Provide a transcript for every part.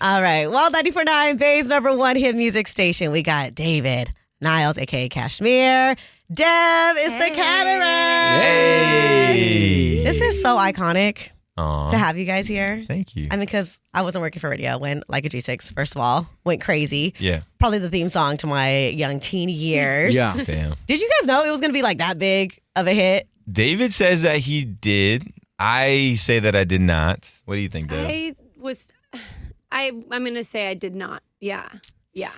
All right. Well, 94.9 Bay's #1 hit music station. We got David, Niles, a.k.a. Kashmir. Dev is the Cataracs. Hey. This is so iconic Aww. to have you guys here. Thank you. I mean, because I wasn't working for radio when Like a G6, first of all, went crazy. Yeah. Probably the theme song to my young teen years. Yeah. Damn. Did you guys know it was going to be like that big of a hit? David says that he did. I say that I did not. What do you think, Dave? I'm going to say I did not. Yeah. Yeah.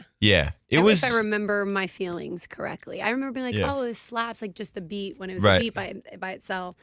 If I remember my feelings correctly. I remember being like, Yeah. oh, this slaps, like just the beat when it was Right. the beat by itself.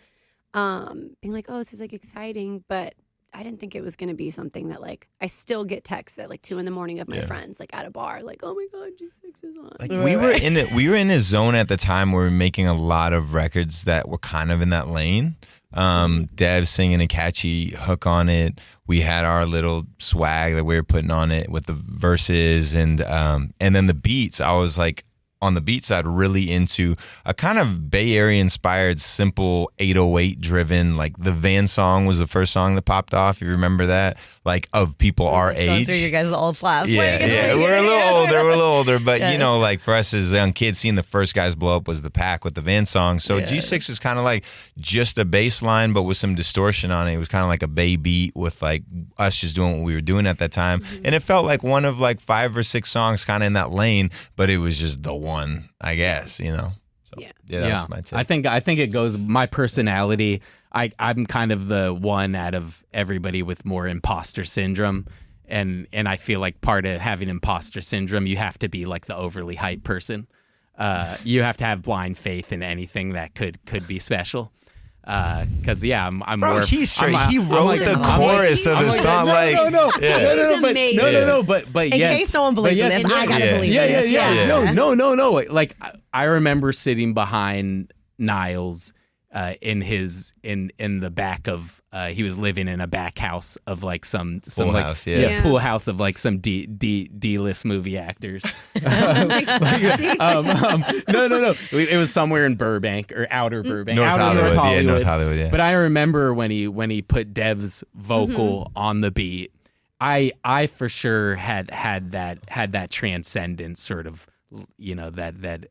Being like, oh, this is like exciting, but I didn't think it was going to be something that like I still get texts at like 2 a.m. of my friends like at a bar like, oh my God, G6 is on. Like we were in a zone at the time where we were making a lot of records that were kind of in that lane. Dev singing a catchy hook on it. We had our little swag that we were putting on it with the verses and then the beats. I was like on the beat side really into a kind of Bay Area inspired simple 808 driven, like the Van song was the first song that popped off. You remember that? Like of people our Going age. through your guys' old slaps. Yeah. We're a little older, but you know, like for us as young kids, seeing the first guys blow up was the Pack with the Van song. So G6 was kind of like just a bass line, but with some distortion on it. It was kind of like a Bay beat with like us just doing what we were doing at that time. And it felt like one of like 5 or 6 songs kind of in that lane, but it was just the one, I guess, you know? So, that was my take. I think it goes, my personality, I'm kind of the one out of everybody with more imposter syndrome. And I feel like part of having imposter syndrome, you have to be like the overly hyped person. You have to have blind faith in anything that could be special. Because I'm Bro, more. he's straight. He wrote like, the chorus of the song. No, but In yes. case no one believes in this, I gotta believe in this. Yeah. No. Like I remember sitting behind Niles in the back of he was living in a back house of like some pool like house, pool house of like some D-list movie actors. No. It was somewhere in Burbank or outer Burbank, North Hollywood. Yeah. But I remember when he put Dev's vocal on the beat, I for sure had that transcendent sort of, you know, that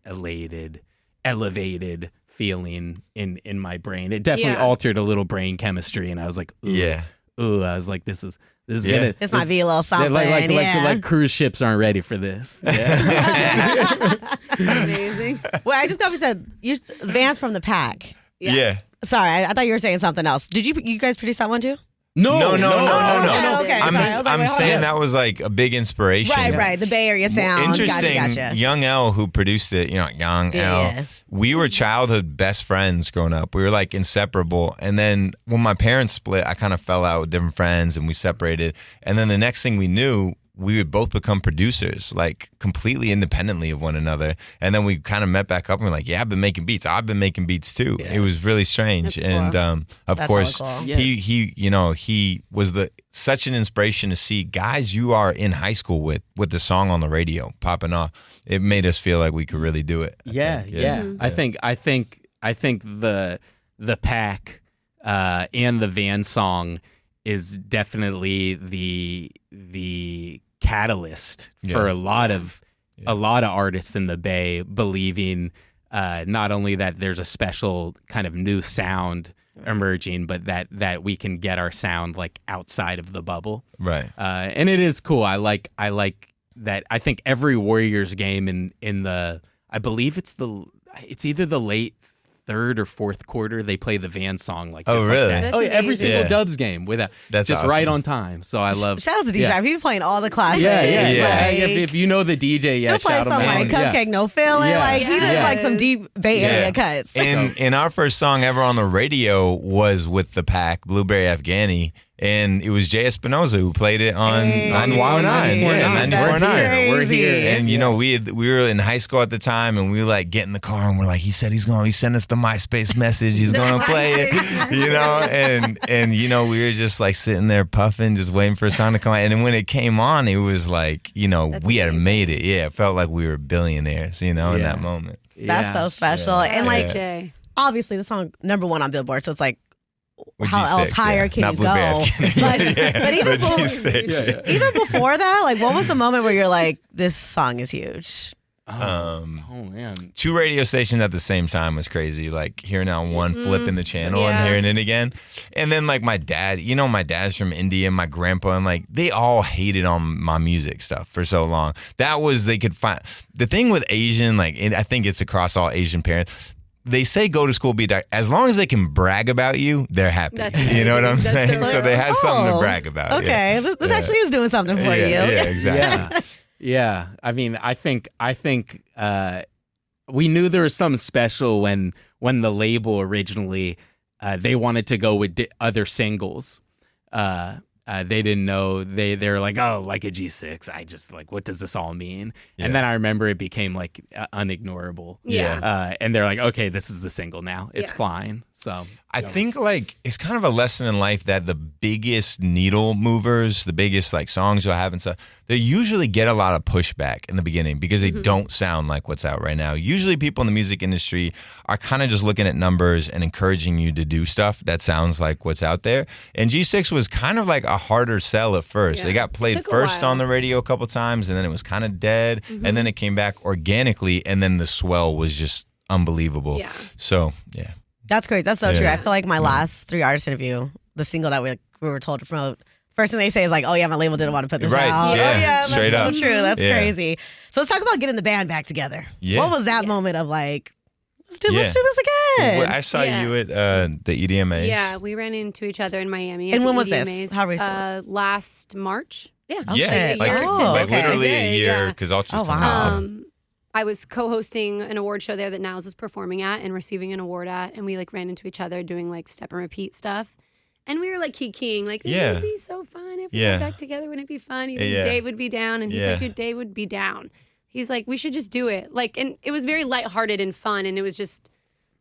elevated feeling in my brain. It definitely altered a little brain chemistry, and I was like, ooh, I was like, this is gonna. This might be a little something. Like cruise ships aren't ready for this. Yeah. Amazing. Well, I just thought we said the band's from the Pack. Yeah. Sorry, I thought you were saying something else. Did you guys produce that one too? No. Okay. I'm saying that was like a big inspiration. Right. The Bay Area sound. Interesting. Gotcha. Young L, who produced it, Young L, we were childhood best friends growing up. We were like inseparable. And then when my parents split, I kind of fell out with different friends and we separated. And then the next thing we knew, we would both become producers, like completely independently of one another. And then we kind of met back up and we're like, yeah, I've been making beats. I've been making beats too. It was really strange. That's cool. And of That's course, cool. he was such an inspiration to see guys you are in high school with the song on the radio popping off. It made us feel like we could really do it. I think the Pack and the Van song is definitely the catalyst for a lot of artists in the Bay believing not only that there's a special kind of new sound emerging, but that we can get our sound like outside of the bubble. Right. And it is cool. I like that. I think every Warriors game in the, I believe it's either the late third or fourth quarter, they play the Van song like just really? like that. That's Every single Yeah. Dubs game with That's just awesome. right on time. So I love. Shout out to DJ. He's playing all the classics. Yeah. Like, If you know the DJ, he'll play shout him something out. like Cupcake No Feeling. Yeah. Like he does Yes. like some deep Bay Area cuts. And our first song ever on the radio was with the Pack, Blueberry Afghani. And it was Jay Espinoza who played it on 94.9. Yeah, 94.9. We're here. And, we were in high school at the time, and we like get in the car, and we're like, he said he sent us the MySpace message. He's going to play it, And, we were just like sitting there puffing, just waiting for a song to come out. And then when it came on, it was like, we had made it. Yeah, it felt like we were billionaires, in that moment. That's so special. And like, Jay. obviously the song #1 on Billboard. So it's like, With how G6, else higher yeah. can Not you Blue go? Bear. But even With G6. even before that, like, what was the moment where you're like, this song is huge? Oh man. 2 radio stations at the same time was crazy. Like hearing on one, flipping the channel Yeah. and hearing it again. And then like my dad, my dad's from India, my grandpa, and like they all hated on my music stuff for so long. That was, they could find the thing with Asian, like, and I think it's across all Asian parents. They say go to school, be a doctor. As long as they can brag about you, they're happy. That's You know what I'm amazing. That's saying? so So they have something to Oh, brag about. Okay, Yeah. this actually is doing something for you. Yeah, exactly. Yeah. I mean, I think we knew there was something special when the label originally they wanted to go with other singles. They didn't know, they're like, oh, like a G6. I just like, what does this all mean? Yeah. And then I remember it became like unignorable. Yeah. And they're like, okay, this is the single now. It's Yeah. fine. So I think like it's kind of a lesson in life that the biggest needle movers, the biggest like songs you'll have and stuff, they usually get a lot of pushback in the beginning because they don't sound like what's out right now. Usually people in the music industry are kind of just looking at numbers and encouraging you to do stuff that sounds like what's out there. And G6 was kind of like a harder sell at first. Yeah. It got played Took a first while. on the radio a couple times and then it was kind of dead and then it came back organically and then the swell was just unbelievable. Yeah. So, yeah. That's great. That's so true. Yeah. I feel like my last 3 artist interview, the single that we were told to promote, first thing they say is like, oh yeah, my label didn't want to put this Right. out. Yeah. Oh yeah, Straight that's up. so true. That's Yeah. crazy. So let's talk about getting the band back together. Yeah. What was that moment of like, let's do this again? Well, I saw Yeah. you at the EDMA. Yeah, we ran into each other in Miami. And at when the was this? EDMAs, How recent was last March. Yeah. Oh, Yeah, shit. like, Oh, like okay. literally a Today, year yeah. because Ultra's Oh, coming wow. out. I was co-hosting an award show there that Niles was performing at and receiving an award at, and we like ran into each other doing like step and repeat stuff, and we were like kikiing, like this Yeah. would be so fun if we Yeah. got back together. Wouldn't it be fun? You think Yeah. Dave would be down, and he's Yeah. like, dude, Dave would be down. He's like, we should just do it. Like, and it was very lighthearted and fun, and it was just,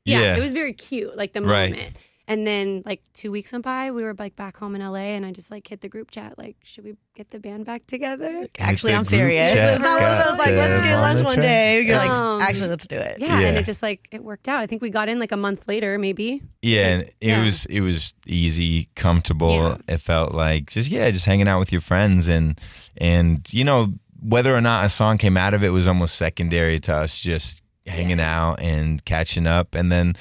Yeah. it was very cute, like the Right. moment. And then like 2 weeks went by, we were like back home in LA, and I just like hit the group chat, like, should we get the band back together? Actually, the I'm group serious. chat It's not one of those like, let's got get them lunch on the one track. day. You're like, Um, actually, let's do it. Yeah, Yeah. and it just like it worked out. I think we got in like a month later, maybe. Yeah, and Yeah. it was easy, comfortable. Yeah. It felt like just hanging out with your friends and whether or not a song came out of it was almost secondary to us just hanging out and catching up, and then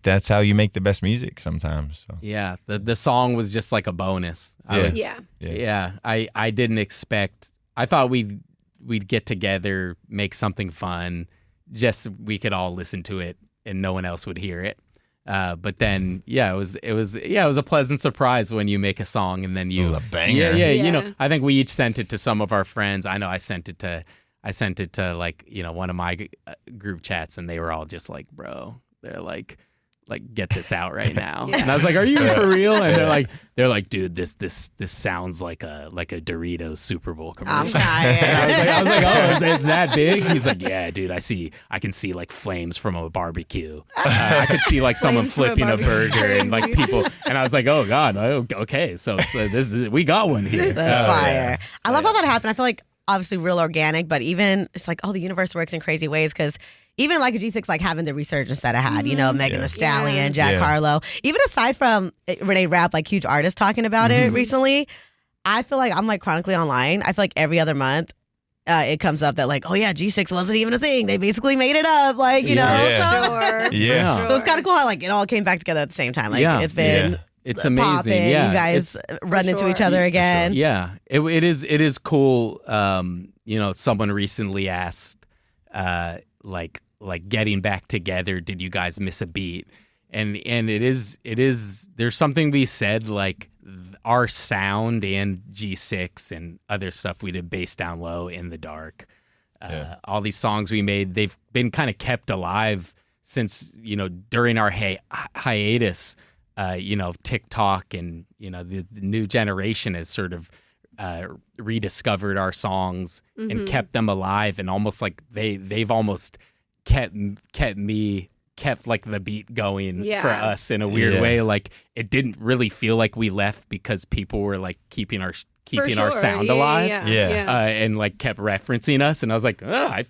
that's how you make the best music sometimes. So. yeah, the song was just like a bonus. I Yeah. would- Yeah. Yeah, I didn't expect. I thought we'd get together, make something fun, just we could all listen to it and no one else would hear it. But then, it was a pleasant surprise when you make a song and then you, It was a banger. Yeah. Yeah. I think we each sent it to some of our friends. I know I sent it to like one of my group chats, and they were all just like, bro, they're like get this out right now. Yeah. And I was like, are you for real? And they're like, dude, this sounds like a Doritos Super Bowl I'm commercial. dying. And I was like, oh, it's that big? He's like, yeah, dude, I can see like flames from a barbecue. I could see like someone Flames from a flipping a barbecue is burger and like crazy. people. And I was like, oh God, okay, so this we got one here. That's fire. I love yeah. how that happened. I feel like obviously real organic, but even it's like, oh, the universe works in crazy ways because even like a G6, like having the resurgence that it had, Megan Thee Stallion, Jack Yeah. Harlow, even aside from Renee Rapp, like huge artists talking about it recently, I feel like I'm like chronically online. I feel like every other month it comes up that like, oh yeah, G6 wasn't even a thing. They basically made it up, like, you know. Yeah. So, Sure. Yeah. so it's kind of cool how like it all came back together at the same time. Like Yeah. it's been Yeah. It's amazing. popping. Yeah, You guys run into sure. each other again. Yeah, it is cool. Someone recently asked, like getting back together. Did you guys miss a beat? And it is. There's something we said like our sound and G6 and other stuff we did, Bass Down Low, In the Dark. All these songs we made, they've been kind of kept alive since during our hiatus. TikTok and the new generation has sort of rediscovered our songs and kept them alive, and almost like they've almost kept like the beat going Yeah. for us in a weird Yeah. way. Like it didn't really feel like we left because people were like keeping our For our sure. sound Yeah, alive, Yeah. and like kept referencing us, and I was like, I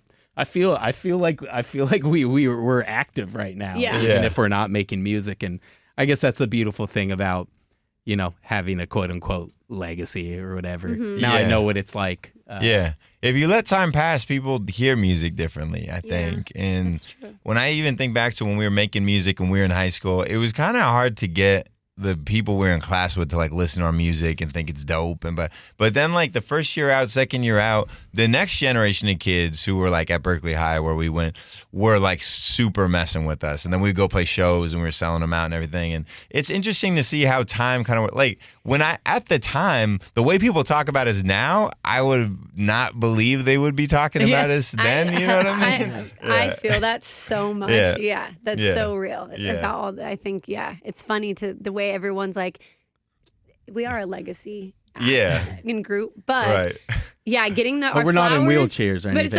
feel like we're active right now, Yeah. even Yeah. if we're not making music. And I guess that's the beautiful thing about, having a quote unquote legacy or whatever. Now I know what it's like. If you let time pass, people hear music differently, I think. And that's true. when I even think back to when we were making music when we were in high school, it was kind of hard to get the people we were in class with to like listen to our music and think it's dope. But then like the first year out, second year out, the next generation of kids who were like at Berkeley High where we went were like super messing with us. And then we'd go play shows and we were selling them out and everything. And it's interesting to see how time kind of like at the time, the way people talk about us now, I would not believe they would be talking about us then. You know what I mean? I feel that so much. Yeah, that's so real. Yeah. I think, it's funny the way everyone's like, we are a legacy in group, but getting but we're not in wheelchairs or anything. But it's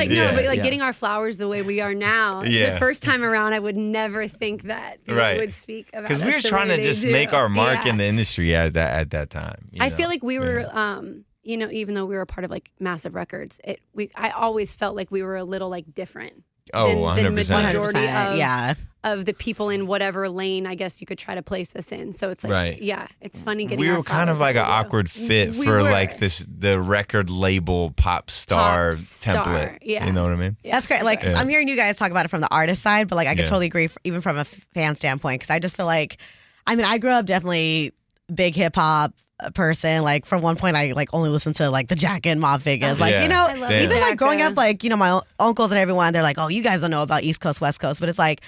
like, getting our flowers the way we are now. The first time around, I would never think that people would speak about us. Because we were trying to just make our mark in the industry at that time. I feel like we were, even though we were a part of like Massive Records, I always felt like we were a little like different. Oh, than 100%. majority of the people in whatever lane I guess you could try to place us in. So it's like, it's funny getting. We were kind of like an awkward fit for like the record label pop star template. Yeah. You know what I mean? That's great. Like I'm hearing you guys talk about it from the artist side, but like I could totally agree even from a fan standpoint, because I just feel like, I grew up definitely big hip hop person. Like from one point I like only listened to like the Jack and Mob figures. Like, even like growing up, like, my uncles and everyone, they're like, oh, you guys don't know about East Coast, West Coast. But it's like,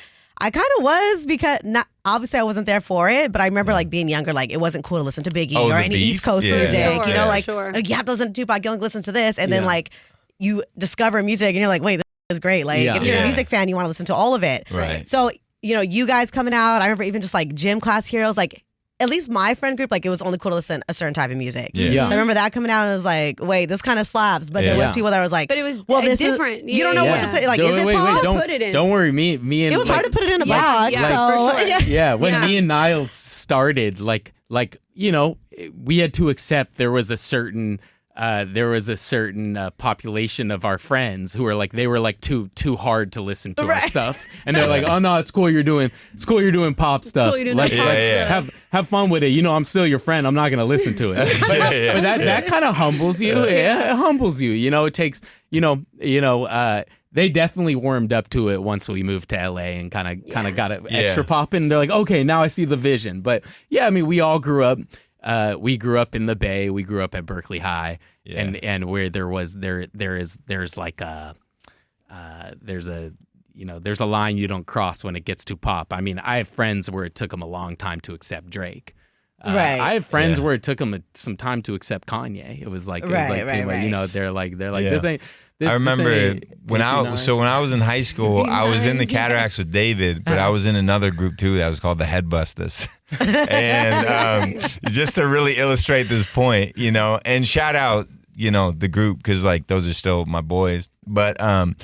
I kind of was, because obviously I wasn't there for it, but I remember like being younger, like it wasn't cool to listen to Biggie or any East Coast music. Like you have to listen to Tupac, you only listen to this. And then like you discover music and you're like, wait, this is great. Like if you're a music fan, you want to listen to all of it. Right. So, you guys coming out, I remember even just like gym class heroes, like at least my friend group, like it was only cool to listen to a certain type of music. Yeah. So I remember that coming out and it was like, wait, this kind of slaps. But there was people that was like, but it was this different. You don't know what to put. Like, is it pop? Don't worry. Me and it was hard to put it in a box. When me and Niles started, like we had to accept there was a certain population of our friends who were like, they were like too hard to listen to our stuff, and they're like, oh no, it's cool you're doing pop stuff. Have fun with it. I'm still your friend. I'm not gonna listen to it. But that kind of humbles you. It humbles you. It takes. They definitely warmed up to it once we moved to LA and kind of got it extra popping. They're like, okay, now I see the vision. But we all grew up. We grew up in the Bay. We grew up at Berkeley High, and where there's like there's a line you don't cross when it gets to pop. I have friends where it took them a long time to accept Drake. I have friends where it took them some time to accept Kanye. It was like they're like this ain't. I remember when I was in high school, I was in the Cataracs with David, but I was in another group too that was called the Headbusters. And just to really illustrate this point, and shout out, the group, because like those are still my boys. But I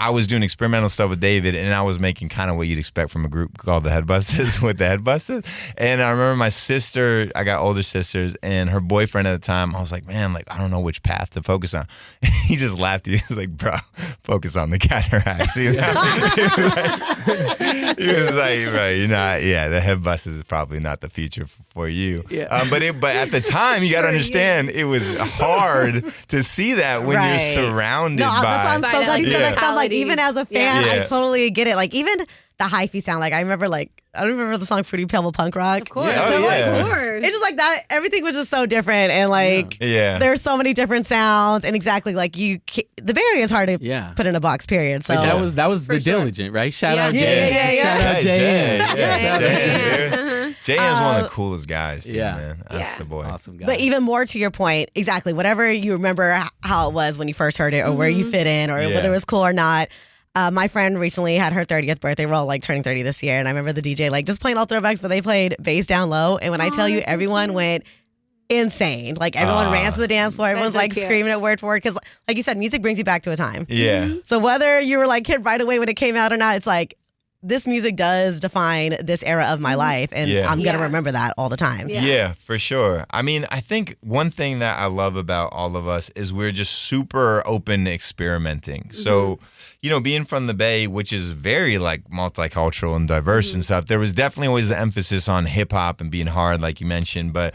was doing experimental stuff with David, and I was making kind of what you'd expect from a group called the Headbusters with the Headbusters. And I remember my sister, I got older sisters, and her boyfriend at the time, I was like, man, like I don't know which path to focus on. He just laughed. He was like, bro, focus on the Cataracs. He was like, bro, you're not. Yeah, the Headbusters is probably not the future for you. Yeah. But at the time, you got to understand, it was hard to see that when you're surrounded. That's why I'm so glad you said that. I'm like, even as a fan, I totally get it. Like even the hyphy sound. Like I remember the song "Fruity Pebble Punk Rock." Of course, of course. It's just like that. Everything was just so different, and like there's so many different sounds, and exactly like the Bay Area is hard to put in a box. Period. So that was the Diligent, right? Shout out Jay. Shout out Jay. Jay is one of the coolest guys, too, man. That's the boy. Awesome guy. But even more to your point, exactly, whatever you remember how it was when you first heard it, or where you fit in, or whether it was cool or not. My friend recently had her 30th birthday. We're all like turning 30 this year. And I remember the DJ like just playing all throwbacks, but they played Bass Down Low. And when I tell you, everyone went insane. Like everyone ran to the dance floor. Everyone's like screaming it word for word. Because like you said, music brings you back to a time. Yeah. So whether you were like kid right away when it came out or not, it's like, this music does define this era of my life, and I'm gonna remember that all the time. Yeah, for sure. I mean, I think one thing that I love about all of us is we're just super open to experimenting. So, you know, being from the Bay, which is very like multicultural and diverse and stuff, there was definitely always the emphasis on hip hop and being hard, like you mentioned. But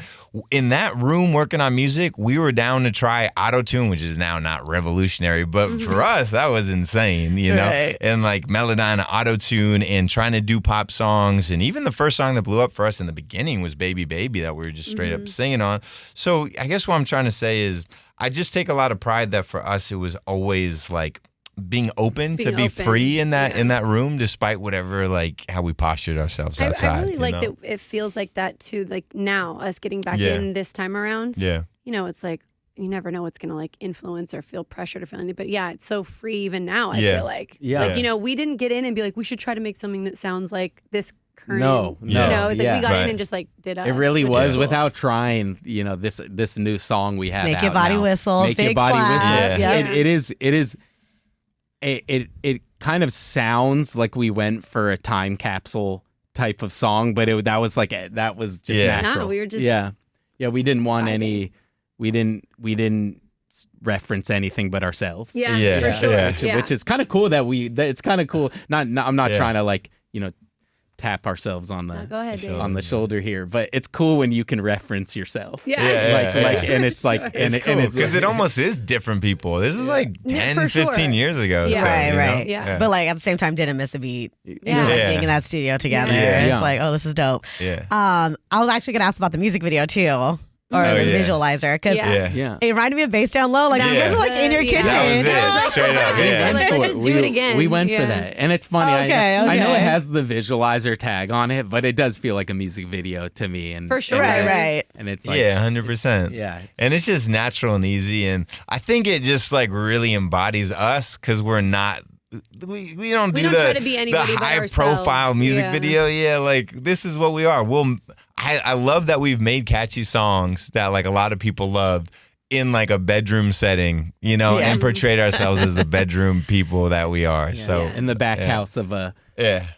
in that room working on music, we were down to try auto-tune, which is now not revolutionary, but for us, that was insane, you know? And like Melodyne auto-tune and trying to do pop songs. And even the first song that blew up for us in the beginning was Baby Baby that we were just straight up singing on. So I guess what I'm trying to say is I just take a lot of pride that for us, it was always like being open to be free in that room, despite whatever, like how we postured ourselves outside. I really like that it feels like that too. Like now, us getting back in this time around. Yeah, you know, it's like you never know what's gonna like influence or feel pressured or feel anything. But yeah, it's so free even now. I feel like, like you know, we didn't get in and be like, we should try to make something that sounds like this. No. You know, it's like we got in and just like did us. It really was without trying. You know, this new song we have. Make your body whistle. Make your body whistle. It is. It kind of sounds like we went for a time capsule type of song, but that was just natural. No, we were just we didn't want any. We didn't reference anything but ourselves. Yeah, for sure. Which is kind of cool it's kind of cool. I'm not trying to like, you know, tap ourselves on the go ahead, on the shoulder here, but it's cool when you can reference yourself. And it's like it's cool because it almost is different people. This is like 10, 15 years ago. Yeah. So, right. Yeah. But like at the same time, didn't miss a beat. Yeah. Just like being in that studio together. It's like, oh, this is dope. Yeah. I was actually gonna ask about the music video too. Or the visualizer, because it reminded me of Bass Down Low, like like in your kitchen. That was it, straight up. We're like, let's just do it again. We went for that, and it's funny. I know it has the visualizer tag on it, but it does feel like a music video to me. And for sure, right. And it's like 100%. Yeah, and it's just natural and easy, and I think it just like really embodies us because we're not. We don't do the high profile music video. Yeah, like this is what we are. I love that we've made catchy songs that like a lot of people loved in like a bedroom setting, you know, and portrayed ourselves as the bedroom people that we are. So in the back house of a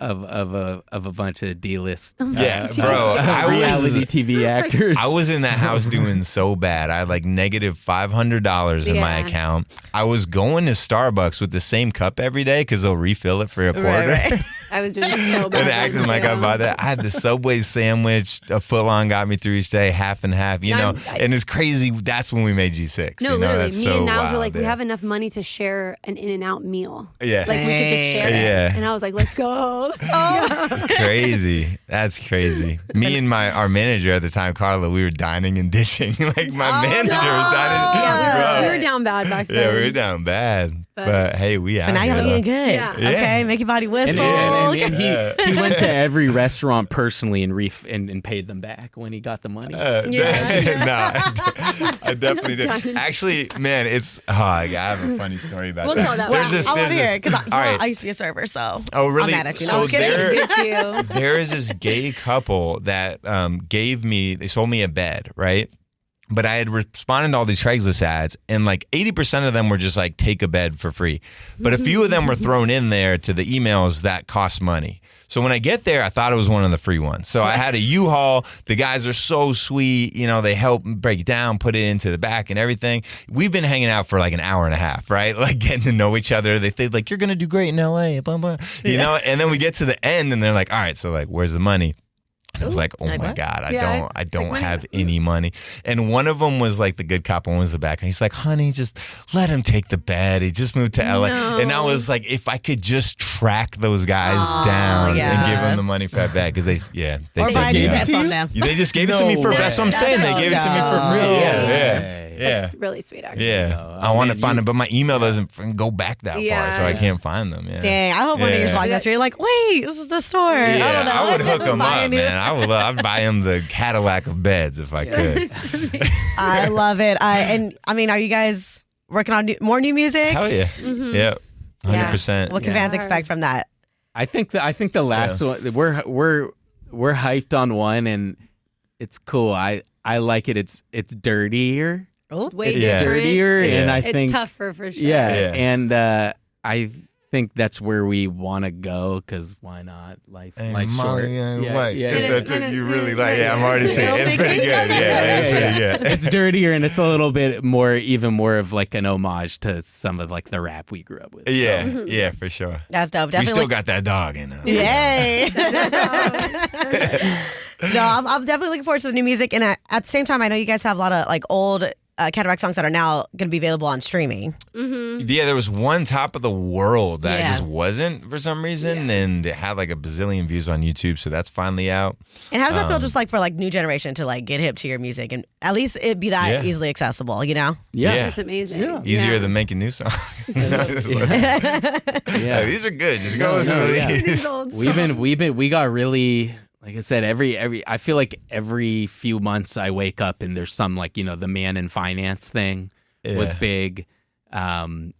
of a bunch of D-list bro, reality TV actors. I was in that house doing so bad. I had like negative $500 in my account. I was going to Starbucks with the same cup every day because they'll refill it for a quarter. Right. I was doing so bad. And acting like I bought that. I had the Subway sandwich, a footlong got me through each day, half and half, you know. And it's crazy. That's when we made G6. No, you know? literally. That's Me so and Niles were wild, like, we have enough money to share an In-N-Out meal. Yeah. Like, we could just share it. And I was like, let's go. It's crazy. That's crazy. Me and our manager at the time, Carla, we were dining and dishing. Like, my manager was dining. Yeah, we were down bad back then. Yeah, we were down bad. But hey, we out. But now y'all eating good. Yeah. Okay, make your body whistle. And he went to every restaurant personally and paid them back when he got the money. I definitely did. Actually, man, I have a funny story about we'll that. Tell that. I want to hear it because I used to be a server, so really? I'm mad at you. So I was kidding. there is this gay couple that they sold me a bed, right? But I had responded to all these Craigslist ads, and like 80% of them were just like, take a bed for free. But a few of them were thrown in there to the emails that cost money. So when I get there, I thought it was one of the free ones. So I had a U-Haul. The guys are so sweet. You know, they help break it down, put it into the back and everything. We've been hanging out for like an hour and a half, right? Like getting to know each other. They think like, you're going to do great in LA, blah, blah. You know, and then we get to the end and they're like, all right, so like, where's the money? And I was like, oh my God, I don't have any money. And one of them was like the good cop, one was the bad guy. He's like, honey, just let him take the bed. He just moved to LA. No. And I was like, if I could just track those guys down and give them the money for that bed. Because they buy a new bed from them. They just gave it to me for free. That's what I'm saying. They gave it to me for free. Yeah. That's really sweet, actually. Yeah. I want to find them, but my email doesn't go back that far, so I can't find them. Yeah. Dang, I hope one of your vlogs you're like, wait, this is the store. Yeah, I don't know. I would hook them up, man. I'd buy him the Cadillac of beds if I could. I love it. And I mean, are you guys working on more new music? Hell yeah. Yeah. 100%. What can fans expect from that? I think the last one we're hyped on one, and it's cool. I like it. It's dirtier. Way it's different. dirtier, and I think it's tougher for sure. Yeah. And I think that's where we want to go, because why not? Life's short. Molly and White. Yeah. If that's what you really like. Yeah, I'm already saying it's pretty good. Yeah, it's pretty good. It's dirtier, and it's a little bit more, even more of like an homage to some of like the rap we grew up with. Yeah, yeah, for sure. That's dope. We Definitely. still got that dog in us. Yay. No, I'm definitely looking forward to the new music. And at the same time, I know you guys have a lot of like old Cataracs songs that are now going to be available on streaming. Yeah, there was one Top of the World that Yeah. just wasn't for some reason, and it had like a bazillion views on YouTube, so that's finally out. And how does that feel just like for like new generation to like get hip to your music and at least it be that Yeah. easily accessible, you know? Yeah. That's amazing. Yeah. Easier Yeah. than making new songs. Just like, Yeah. like, these are good. Just go No, listen no, to yeah. these. We got really, like I said, I feel like every few months I wake up and there's some like, the man in finance thing was Yeah. big. And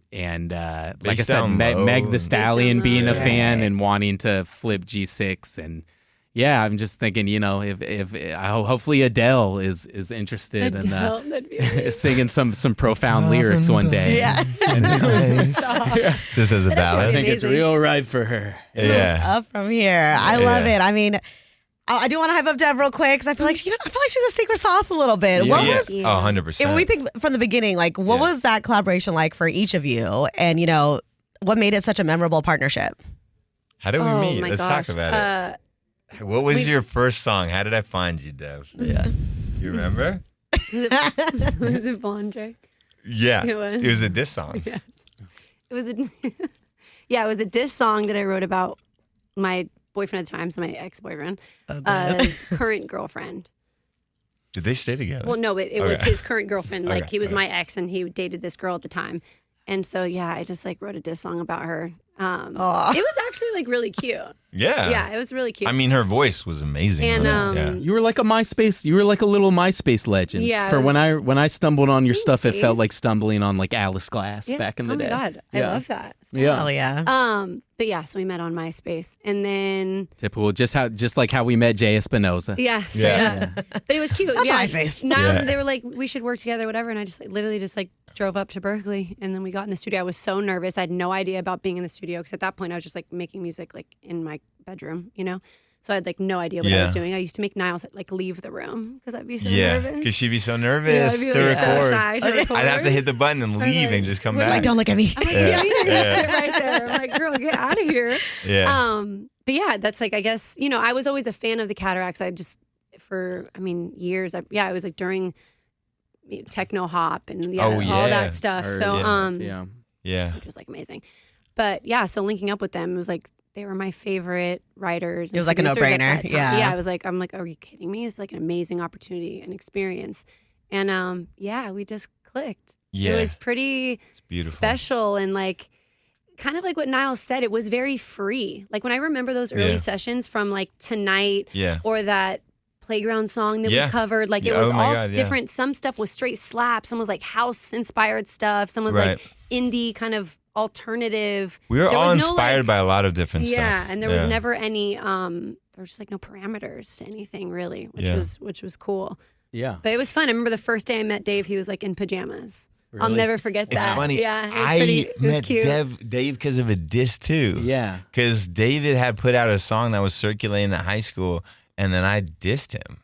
like I Based said, on Meg Low. the Stallion being a Low. fan and wanting to flip G6. And yeah, I'm just thinking, if hopefully Adele is interested in Adele, that'd be amazing. singing some profound lyrics one day. Yeah. Just as a That'd I ballad. think it's Amazing. real right for her. Yeah. Up from here. I love Yeah. it. I mean, I do want to hype up Dev real quick because I feel like I feel like she's a secret sauce a little bit. What Yeah. was Yeah. Oh, 100%. when we think from the beginning, like what was that collaboration like for each of you, and what made it such a memorable partnership? How did we Oh meet? my Let's gosh. talk about it. What was your first song? How did I find you, Dev? Yeah. You remember? Was it Blonde Drake? Yeah. It was. It was a diss song. Yes. It was it was a diss song that I wrote about my boyfriend at the time, so my ex-boyfriend, current girlfriend. Did they stay together? Well, no, it was Okay. his current girlfriend. Like Okay, he was okay. my ex, and he dated this girl at the time. And so I just like wrote a diss song about her. It was actually like really cute. Yeah. Yeah, it was really cute. I mean, her voice was amazing. And, yeah. You were like a little MySpace legend. Yeah, For it was- when I stumbled on your stuff, it you. felt like stumbling on like Alice Glass Yeah. back in the oh day. my god, Yeah. I love that. Yeah. Hell yeah. But yeah, so we met on MySpace, and then Typical, just like how we met Jay Espinoza. yeah, straight Yeah. up. But it was cute. That's yeah, MySpace. Niles, Yeah. they were like, we should work together, whatever. And I just literally just drove up to Berkeley, and then we got in the studio. I was so nervous. I had no idea about being in the studio because at that point I was just like making music like in my bedroom, So I had like no idea what I was Yeah. doing. I used to make Niles like leave the room because I'd be so Yeah. nervous. Because she'd be so Yeah, nervous I'd be to like so record. shy to record. I'd have to hit the button and leave and just come She's back. like, don't look at me. I'm like, yeah, you're gonna sit right there. I'm like, girl, get out of here. Yeah. But yeah, that's like, I guess, I was always a fan of the Cataracs. Years. I was like during techno hop and all yeah. that stuff. Or- So, yeah. Yeah. which was like amazing. But yeah, so linking up with them, it was like, they were my favorite writers. It was like a producers at no-brainer. that time. Yeah. Yeah. I'm like, are you kidding me? It's like an amazing opportunity and experience. And we just clicked. Yeah. It was pretty It's beautiful. special and like kind of like what Niles said, it was very free. Like when I remember those early Yeah. sessions from like Tonight Yeah. or that Playground song that Yeah. we covered, like it Yeah, was oh my all God, yeah. different. Some stuff was straight slap. Some was like house inspired stuff. Some was Right. like indie kind of alternative. We were There all was no, inspired like- by a lot of different stuff. Yeah, and there was Yeah. never any there was just like no parameters to anything really, Yeah. which was cool. Yeah. But it was fun. I remember the first day I met Dave, he was like in pajamas. I'll Really? never forget It's that. funny. Yeah, it was I it was met cute. Dave because of a diss too. Yeah. Because David had put out a song that was circulating at high school, and then I dissed him.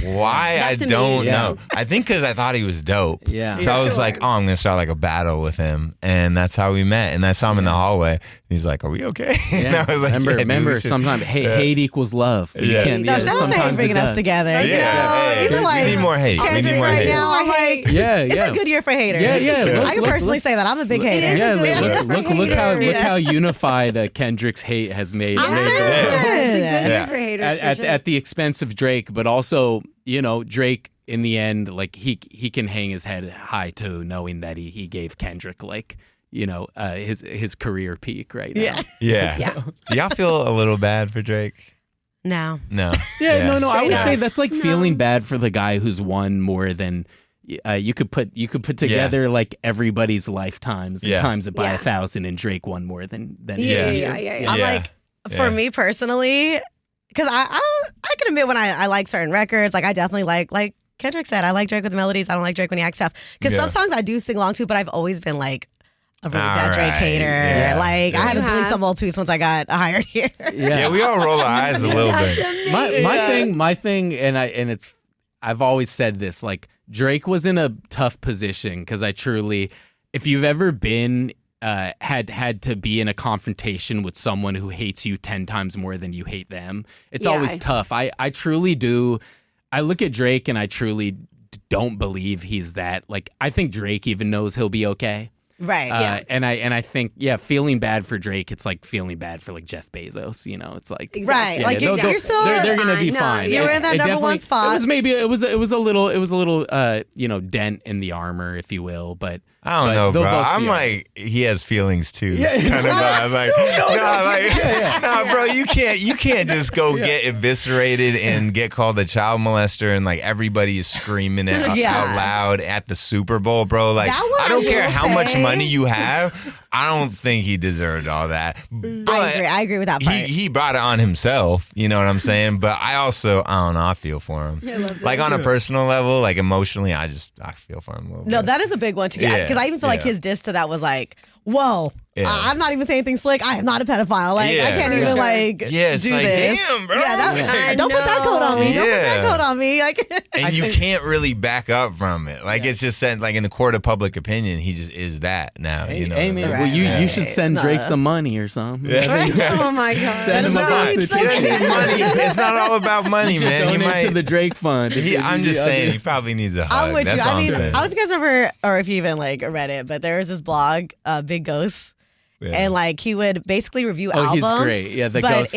Why? I That's don't amazing. know. I think because I thought he was dope. Yeah. So I was Sure. like, oh, I'm going to start like a battle with him. And that's how we met. And I saw him in the hallway. And he's like, are we okay? And Yeah. I was like, remember, yeah, dude, remember we should- sometimes hate equals love. You Yeah. can't. No, Yeah, shout out to him sometimes it bringing us does. together. Yeah. You know, Hey, even we like need more hate. We Kendrick need more right hate. now, I'm like, Yeah, it's yeah. a good year for haters. Yeah, yeah. I can personally say that. I'm a big It hater. is a Yeah, good year for haters. look how unified Kendrick's hate has made. I'm made saying. the- It's a good Yeah. year for haters. at, for at, sure. at the expense of Drake, but also, Drake in the end, like he can hang his head high too, knowing that he gave Kendrick his career peak right now. Yeah. Yeah. Yeah. Do y'all feel a little bad for Drake? No. No. Yeah, no. I Straight would up. say that's like No. feeling bad for the guy who's won more than you could put together like everybody's lifetimes and Yeah. times it by Yeah. 1,000, and Drake won more than Yeah. you. I'm Yeah. like, Yeah. for me personally, because I can admit when I like certain records, like I definitely like Kendrick said, I like Drake with the melodies. I don't like Drake when he acts tough. Because Yeah. some songs I do sing along to, but I've always been like, a really bad Drake right. hater. Yeah. Like I had to You delete have? some old tweets once I got hired here. Yeah, we all roll our eyes a little bit. My thing, I've always said this, like Drake was in a tough position because I truly, if you've ever been had to be in a confrontation with someone who hates you 10 times more than you hate them, it's always tough. I truly do. I look at Drake and I truly don't believe he's that. Like I think Drake even knows he'll be okay. Right. And I think feeling bad for Drake, it's like feeling bad for like Jeff Bezos. You know, it's like Right. Like you're still they're gonna be fine. You're in that number one spot. It was a little dent in the armor, if you will. But I don't know, bro. I'm yeah. like, he has feelings too. Yeah. Kind of vibe. Like, bro, you can't just go get eviscerated and get called a child molester and like everybody is screaming out loud at the Super Bowl, bro. Like, I don't care how much money you have. I don't think he deserved all that. But I agree with that part. He brought it on himself. You know what I'm saying? But I don't know. I feel for him. Like on a personal level, like emotionally, I feel for him a little bit. No, that is a big one too. Because I even feel like his diss to that was like, whoa. Yeah. I'm not even saying anything slick. I am not a pedophile. Like I can't even like do it's like, this. Damn, bro. Yeah, don't put that coat on me. Don't put that coat on me. Like, and you can't really back up from it. Like it's just said, like in the court of public opinion, he just is that now. You know. Amen. Well, you should send Drake some money or something. Oh my God. Send him a box of He doesn't need money. It's not all about money, man. Donate to the Drake Fund. I'm just saying, he probably needs a hug. I'm with That's you. all I mean, I'm saying. I don't know if you guys ever, or if you even like read it, but there was this blog, Big Ghost. Yeah. And like he would basically review albums. Oh, he's great. Yeah, the Ghostface.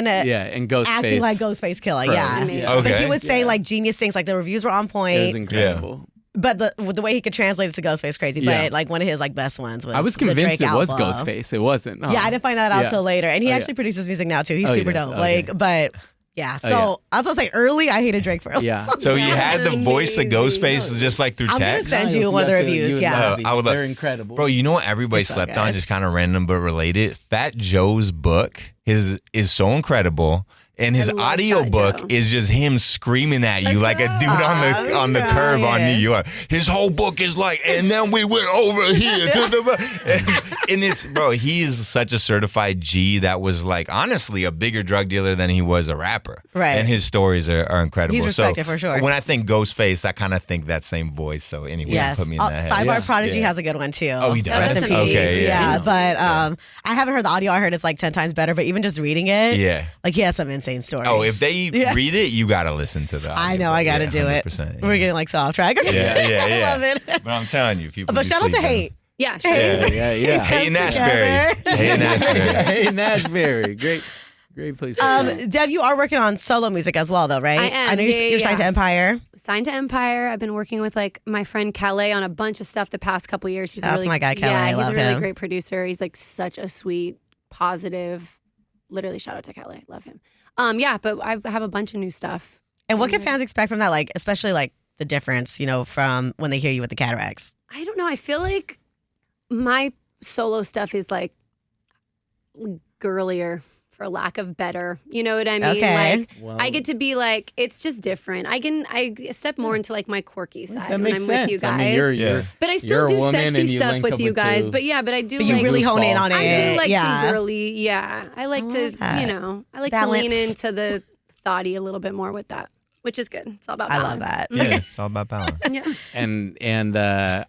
And Ghostface. Acting like Ghostface Killer. Yeah. Okay. But he would say like genius things. Like the reviews were on point. It was incredible. But the way he could translate it to Ghostface, crazy. But like one of his like best ones was. I was the convinced Drake it was album. Ghostface. It wasn't. Yeah, I didn't find that out Yeah. till later. And he actually produces music now too. He's super dope. Okay. Like, but yeah. So I was gonna say early, I hated Drake for a Yeah. So you had the voice of Ghostface just like through I'm gonna text? send you one of the reviews. Yeah. I would love- They're incredible. Bro, you know what everybody It's so slept good. on, just kind of random but related? Fat Joe's book is so incredible. And his I love audio Fat book Joe. is just him screaming at you like a dude on the curb on New York. His whole book is like, and then we went over here to the and it's, bro, he's such a certified G that was like honestly a bigger drug dealer than he was a rapper. Right. And his stories are incredible. He's respected so for sure. When I think Ghostface, I kind of think that same voice. So anyway, Yes. put me in that head. Sidebar Yeah. Prodigy Yeah. has a good one too. Oh, he does? Rest in peace. Okay, yeah. But I haven't heard the audio. I heard it's like 10 times better. But even just reading it, Yeah. like he has some insane stories. Oh, if they read it, you got to listen to the I know, I got to do it. 100%, We're getting like so off track. Yeah, yeah, I yeah. love it. But I'm telling you, people. But be shout out to sleeping. Hate. Yeah, sure. Yeah. Hey Us Nashberry. together. Hey Nashberry. Hey, Nashberry. Great place. to go. Dev, you are working on solo music as well, though, right? I am. I know you're signed to Empire. Signed to Empire. I've been working with like my friend Calais on a bunch of stuff the past couple years. He's That's really, my guy, Calais. Yeah, I he's love a really him. great producer. He's like such a sweet, positive. Literally, shout out to Calais. Love him. But I have a bunch of new stuff. And what can fans expect from that? Like, especially like the difference, from when they hear you with the Cataracs. I don't know. I feel like my solo stuff is like girlier, for lack of better. You know what I mean? Okay. Like I get to be like, it's just different. I step more into like my quirky side That when makes I'm sense. with you guys. I mean, you're but I you're still a do woman sexy and you stuff link with up you with guys. two. But I do But like you really hone in on it. I do like yeah. some girly. Yeah, I like to, that. I like Balance. to lean into the thoughty a little bit more with that, which is good. It's all about I balance. love that. Yeah, it's all about balance. Yeah. And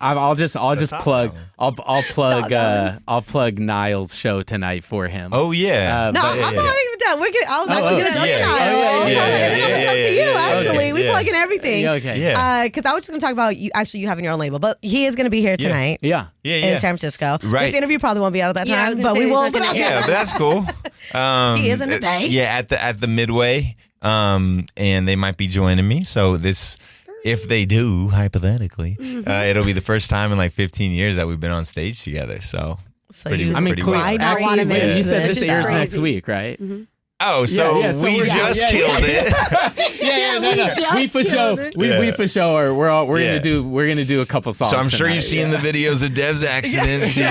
I'll just plug I'll plug Niall's show tonight for him. Oh yeah. No, but- I'm not even done. I was like, we're gonna jump yeah. to Niall. Oh, yeah, And then we'll jump to you. Actually, Okay, we yeah. plug in everything. Yeah, okay. Yeah. Because I was just gonna talk about you. Actually, you having your own label, but he is gonna be here tonight. Yeah. Yeah, In yeah. San Francisco. Right. This interview probably won't be out at that Yeah, I time, was gonna but say we he's will not put gonna out Yeah, but that's cool. He is in the Bay. Yeah, at the Midway. And they might be joining me. So if they do, hypothetically, it'll be the first time in like 15 years that we've been on stage together. So So Pretty- you I mean, might not want to actually, mention you said this this airs crazy. next week, right? Oh, so Yeah, so we we're- just yeah, killed it. No. We for sure. We for sure. We're gonna do a couple songs. So I'm sure tonight. you've seen the videos of Dev's accident. She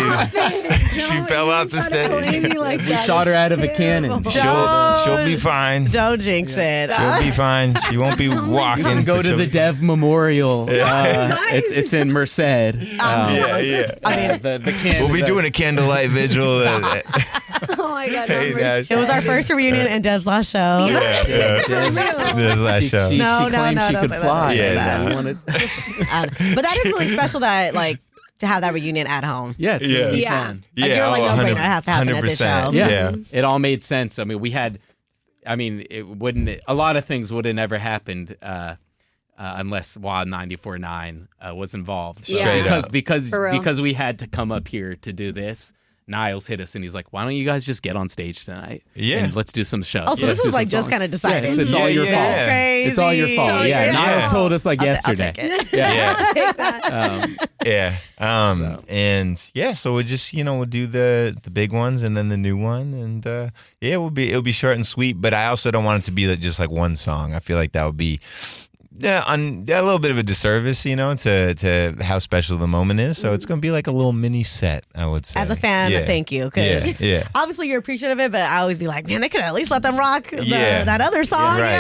fell out the stage. We shot her out of a cannon. She'll be fine. Don't jinx it. She'll be fine. She won't be walking. You can go but to she'll- the Dev Memorial. It's in Merced. Yeah. I mean, the cannon. We'll be doing a candlelight vigil. Oh my God. Hey, guys. it was our first reunion and Dev's last show. Yeah. This last show. She No, claimed she don't could say that. fly. Yeah, So I no. wanted- But that is really special that to have that reunion at home. Yeah, it's gonna be Yeah. fun. Like, you're like, no brainer. It has to happen at this 100%. show. Yeah. It all made sense. I mean, it wouldn't. A lot of things would have never happened unless WA 94.9 was involved. So, Yeah. Straight up. For real. because we had to come up here to do this. Niles hit us and he's like, "Why don't you guys just get on stage tonight? Yeah. and let's do some shows." Oh, so Let's this was do some like just songs." kind of decided. Yeah, it's all Yeah, your yeah. fault. That's crazy. It's all your fault. Oh, Yeah, yeah. Niles told us like I'll yesterday. take it. Yeah. I'll take that. Yeah. So. And yeah, so we'll just, we'll do the big ones and then the new one. And yeah, it'll be short and sweet. But I also don't want it to be just like one song. I feel like that would be a little bit of a disservice, to how special the moment is. So it's going to be like a little mini set, I would say. As a fan, Yeah. thank you. Because Yeah. obviously you're appreciative of it, but I always be like, man, they could at least let them rock Yeah. that other song. Right,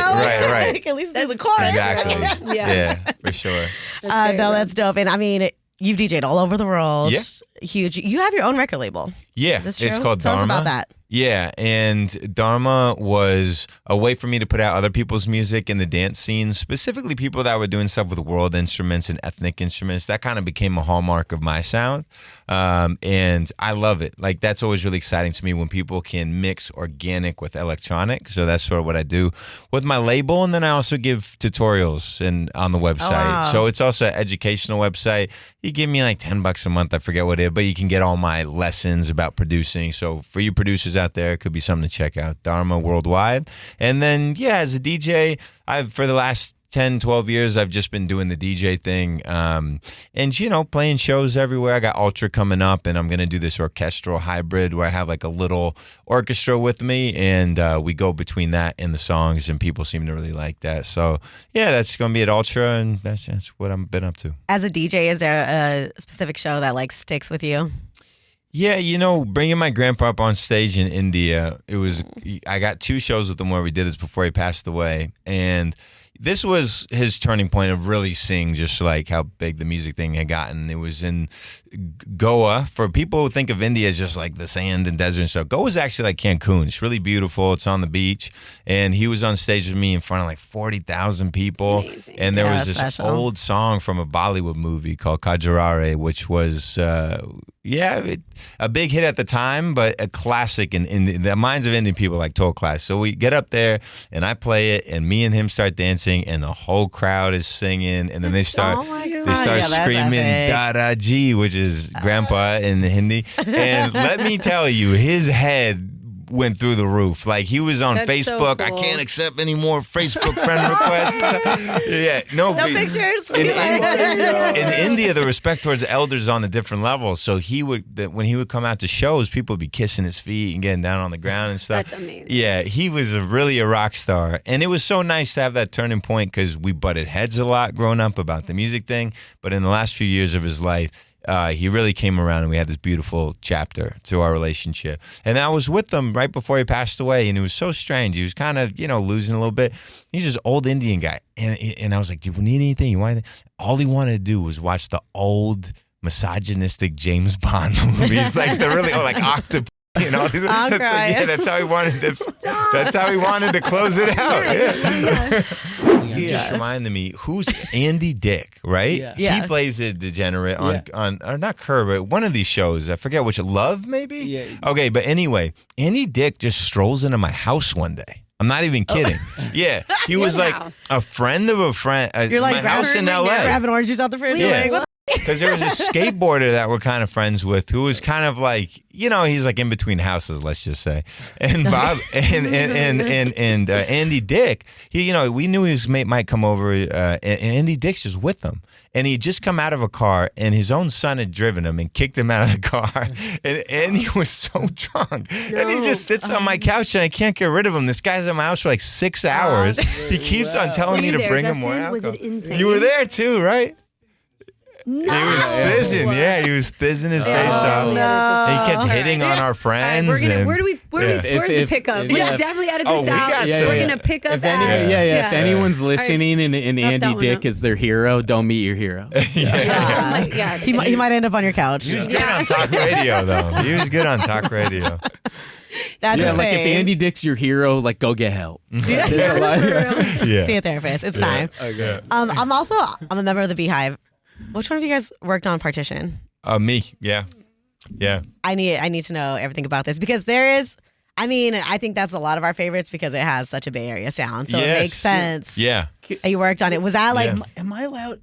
right. Like, at least do the chorus. Exactly. Yeah. Yeah, for sure. No, that's dope. And I mean, you've DJ'd all over the world. Yeah. Huge. You have your own record label. Yeah, Is this true? it's called Tell Dharma. us about that. Yeah, and Dharma was a way for me to put out other people's music in the dance scene, specifically people that were doing stuff with world instruments and ethnic instruments. That kind of became a hallmark of my sound, and I love it. Like, that's always really exciting to me when people can mix organic with electronic. So that's sort of what I do with my label, and then I also give tutorials on the website. wow. So it's also an educational website. You give me like $10 a month, I forget what it is, but you can get all my lessons about producing. So for you producers out there, it could be something to check out. Dharma Worldwide. And then, yeah, as a DJ, for the last 10, 12 years, I've just been doing the DJ thing and, playing shows everywhere. I got Ultra coming up, and I'm going to do this orchestral hybrid where I have like a little orchestra with me, and we go between that and the songs, and people seem to really like that. So, yeah, that's going to be at Ultra, and that's what I've been up to. As a DJ, is there a specific show that sticks with you? Yeah, bringing my grandpa up on stage in India, I got 2 shows with him where we did this before he passed away, and this was his turning point of really seeing just like how big the music thing had gotten. It was in Goa. For people who think of India as just like the sand and desert and stuff, Goa is actually like Cancun. It's really beautiful. It's on the beach. And he was on stage with me in front of like 40,000 people. Amazing. And there Yeah, was this special. old song from a Bollywood movie called Cataracs, which was, a big hit at the time, but a classic in the minds of Indian people, like total classic. So we get up there and I play it, and me and him start dancing, and the whole crowd is singing, and then they start Oh my God. they start Yeah, that's screaming epic. "Dada Ji," which is grandpa in the Hindi. And let me tell you, his head went through the roof. Like, he was on That's so Facebook. cool. I can't accept any more Facebook friend requests. Yeah, No but- pictures. in India, the respect towards elders is on a different level. So when he would come out to shows, people would be kissing his feet and getting down on the ground and stuff. That's amazing. Yeah, he was really a rock star. And it was so nice to have that turning point, because we butted heads a lot growing up about the music thing. But in the last few years of his life, he really came around, and we had this beautiful chapter to our relationship. And I was with him right before he passed away, and it was so strange. He was kind of, losing a little bit. He's this old Indian guy. And I was like, do you need anything? You want anything? All he wanted to do was watch the old misogynistic James Bond movies, like the really, like Octopus. I'm crying. Yeah, that's how he wanted to. That's how he wanted to close it out. Yeah. You just reminded me, who's Andy Dick, right? Yeah. He plays a degenerate on or not Curb, but one of these shows. I forget which. Love, maybe. Yeah. Okay, but anyway, Andy Dick just strolls into my house one day. I'm not even kidding. Yeah, he was like house. a friend of a friend. You're like my house in grabbing L.A. grabbing orange juice out the fridge. Yeah. Like, what Because there was a skateboarder that we're kind of friends with who was kind of like, he's like in between houses, let's just say. And Bob and Andy Dick, we knew his mate might come over, and Andy Dick's just with them. And he'd just come out of a car, and his own son had driven him and kicked him out of the car. And Andy was so drunk. No. And he just sits on my couch, and I can't get rid of him. This guy's at my house for like 6 hours. He keeps on telling me to bring him more alcohol. Was it insane? You were there too, right? No. He was thizzing. Yeah, he was thizzing his face off. No. He kept hitting on our friends. Where's the pickup? We definitely added this out. We're going to pick up If anyone's listening and Andy Dick is their hero, don't meet your hero. He might end up on your couch. He was good on talk radio, though. He was good on talk radio. That's like if Andy Dick's your hero, like go get help. See a therapist. It's time. Okay. I'm a member of the Beehive. Which one of you guys worked on Partition? Me. Yeah. I need to know everything about this because there is. I mean, I think that's a lot of our favorites because it has such a Bay Area sound, so it makes sense. Yeah. You worked on it. Was that like? Am I allowed?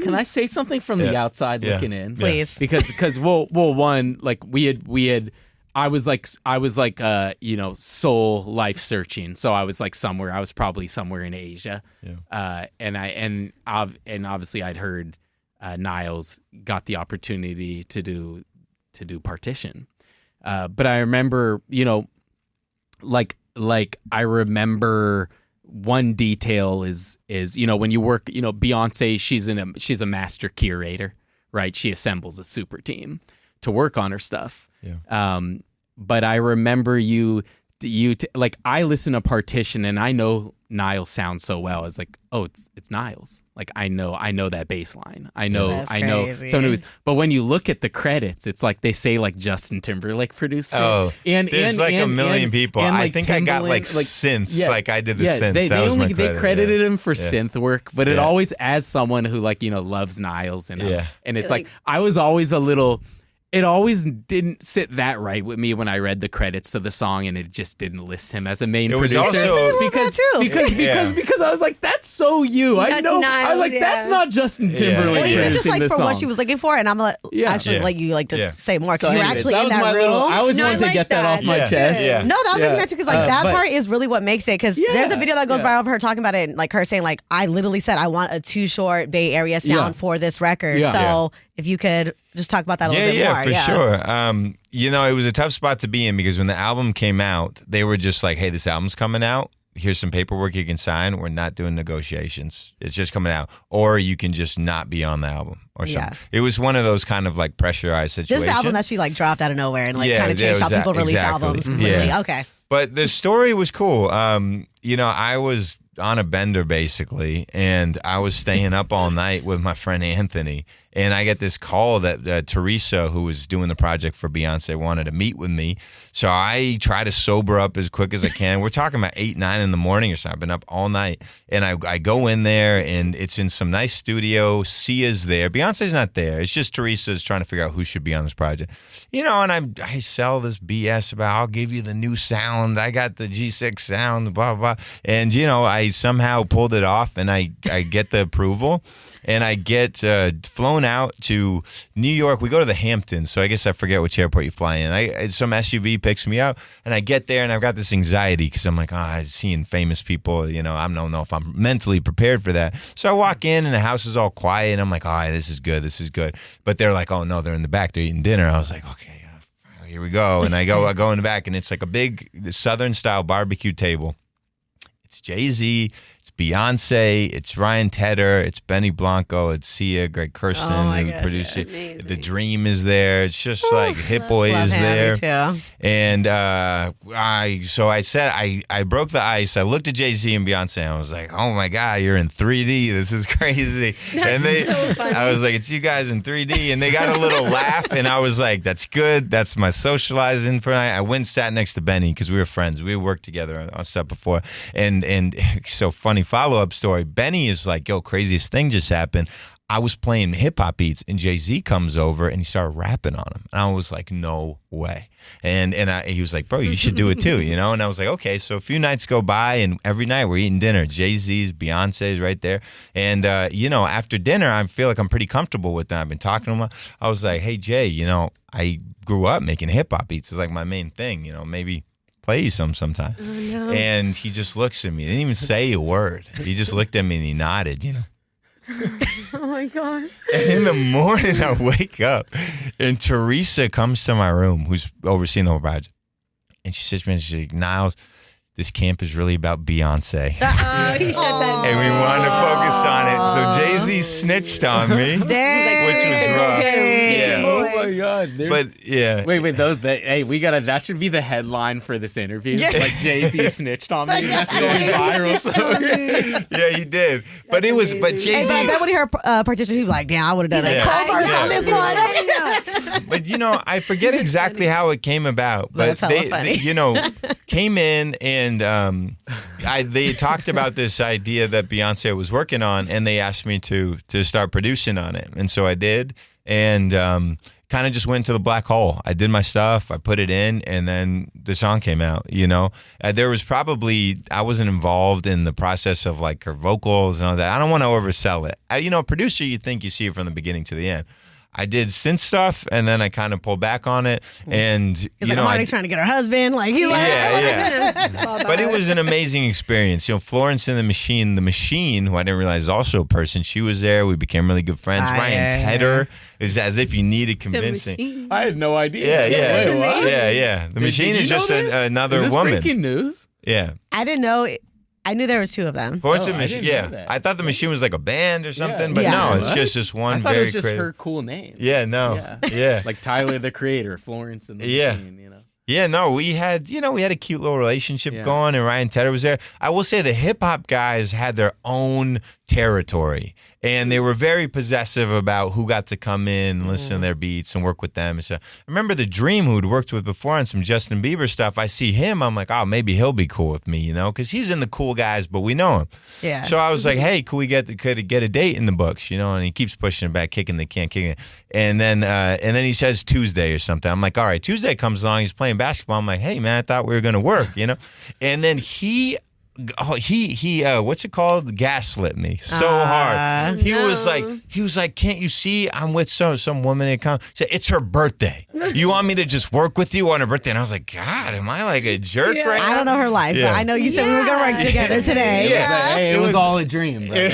Can I say something from the outside looking in? Please. Because one, like we had. I was like soul life searching. So I was like somewhere. I was probably somewhere in Asia. Yeah. And obviously I'd heard Niles got the opportunity to do Partition. But I remember, like I remember one detail is when you work, Beyonce, she's a master curator, right? She assembles a super team to work on her stuff. Yeah. But I remember I listen to Partition and I know Niles sounds so well. It's like, oh, it's Niles. Like I know that bass line. I know so anyways, but when you look at the credits, it's like they say like Justin Timberlake produced it. Oh, there's like a million people. I think I got like synths. Like I did the synths. They credited him for synth work, but it always as someone who loves Niles and it's like I was always a little. It always didn't sit that right with me when I read the credits to the song, and it just didn't list him as a main producer. Because I was like, that's so you. I know. I was like, that's not Justin Timberlake. Well, even just like for song. what she was looking for, and I'm like, actually like you like to say more because you're actually in that room. I always wanted to get that off my chest. Yeah. No, that was making that too because like that part is really what makes it. Because there's a video that goes viral of her talking about it, and like her saying like, I literally said I want a Too Short Bay Area sound for this record. So if you could just talk about that a little bit more. For sure. It was a tough spot to be in because when the album came out, they were just like, hey, this album's coming out. Here's some paperwork you can sign. We're not doing negotiations. It's just coming out. Or you can just not be on the album or something. It was one of those kind of like pressurized situations. This album that she like dropped out of nowhere and like kind of changed how people release albums completely. Okay. But the story was cool. I was on a bender basically, and I was staying up all night with my friend Anthony, and I get this call that Teresa, who was doing the project for Beyonce, wanted to meet with me. So I try to sober up as quick as I can. We're talking about 8, 9 in the morning or something. I've been up all night, and I go in there, and it's in some nice studio. Sia's there. Beyonce's not there. It's just Teresa's trying to figure out who should be on this project. And I sell this BS about I'll give you the new sound. I got the G6 sound, blah, blah. And, I somehow pulled it off, and I get the approval. And I get flown out to New York. We go to the Hamptons, so I guess I forget which airport you fly in. Some SUV picks me up, and I get there, and I've got this anxiety because I'm like, I'm seeing famous people. I don't know if I'm mentally prepared for that. So I walk in, and the house is all quiet, and I'm like, all right, this is good. But they're like, oh, no, they're in the back. They're eating dinner. I was like, okay, here we go. And I go in the back, and it's like a big Southern-style barbecue table. It's Jay-Z. It's Beyonce, it's Ryan Tedder, it's Benny Blanco, it's Sia, Greg Kirsten, who produced it. The Dream is there. It's just like Hit Boy is there. Too. And I said I broke the ice. I looked at Jay-Z and Beyonce and I was like, oh my God, you're in 3D. This is crazy. That's so funny. I was like, it's you guys in 3D. And they got a little laugh and I was like, that's good. That's my socializing for tonight. I went and sat next to Benny because we were friends. We worked together on set before. And so funny follow-up story. Benny is like, yo, craziest thing just happened. I was playing hip hop beats, and Jay-Z comes over and he started rapping on them. And I was like, no way. And he was like, bro, you should do it too, you know? And I was like, okay. So a few nights go by, and every night we're eating dinner. Jay-Z's, Beyonce's right there. And, you know, after dinner, I feel like I'm pretty comfortable with them. I've been talking to him. I was like, hey, Jay, you know, I grew up making hip hop beats. It's like my main thing, you know, maybe play you sometime. Oh, no. And he just looks at me. He didn't even say a word. He just looked at me and he nodded, you know? Oh my God. And in the morning, I wake up, and Teresa comes to my room, who's overseeing the whole project. And she sits me and she's like, Niles, this camp is really about Beyonce. Oh, he shut that And we wanted to focus on it. So Jay-Z snitched on me, Dang. which was rough. Yeah. Oh my God. But yeah. Wait, hey, that should be the headline for this interview. Yeah. Like Jay-Z snitched on me. That's going viral. Yeah, he did. But Hey, Jay-Z. but I bet when he heard partition, he was like, damn, I would have done Yeah. a cover Yeah. on this one. But you know, I forget exactly how it came about. But That's hella funny. you know, came in and they talked about this idea that Beyonce was working on, and they asked me to start producing on it, and so I did, and kind of just went to the black hole. I did my stuff, I put it in, and then the song came out. You know, there was probably I wasn't involved in the process of like her vocals and all that. I don't want to oversell it. You know, a producer, you think you see it from the beginning to the end. I did synth stuff, and then I kind of pulled back on it, and He's you like, know, I'm already trying to get her husband. Like, he's like, yeah. But it was an amazing experience. You know, Florence and the Machine, who I didn't realize is also a person, she was there. We became really good friends. Ryan Tedder is as if you needed convincing. I had no idea. Yeah. Wait, what? Yeah. The Machine Did is you just know this? another Is this woman. breaking news? Yeah. I didn't know. I knew there was two of them. Florence Oh, and I Machine. didn't know Yeah. that. I thought the Machine was like a band or something, but Yeah. no, it's What? just this one I thought very it was just creative. her cool name. Yeah, no. Yeah. Like Tyler the Creator, Florence and the Yeah. Machine, you know. Yeah, no, we had a cute little relationship Yeah. going, and Ryan Tedder was there. I will say the hip hop guys had their own territory, and they were very possessive about who got to come in and listen to their beats and work with them. And so I remember the Dream, who'd worked with before on some Justin Bieber stuff. I see him, I'm like, oh, maybe he'll be cool with me, you know, because he's in the cool guys, but we know him. Yeah. So I was like, hey, could we get a date in the books, you know? And he keeps pushing it back, kicking it. And then he says Tuesday or something. I'm like, all right, Tuesday comes along, he's playing basketball. I'm like, hey man, I thought we were gonna work, you know? And then he what's it called? Gaslit me so hard. He was like, can't you see I'm with some woman that comes? He said, it's her birthday. You want me to just work with you on her birthday? And I was like, God, am I like a jerk right now? I don't know her life, Yeah. but I know you said we were going to work together today. Yeah. Hey, it was all a dream, bro. I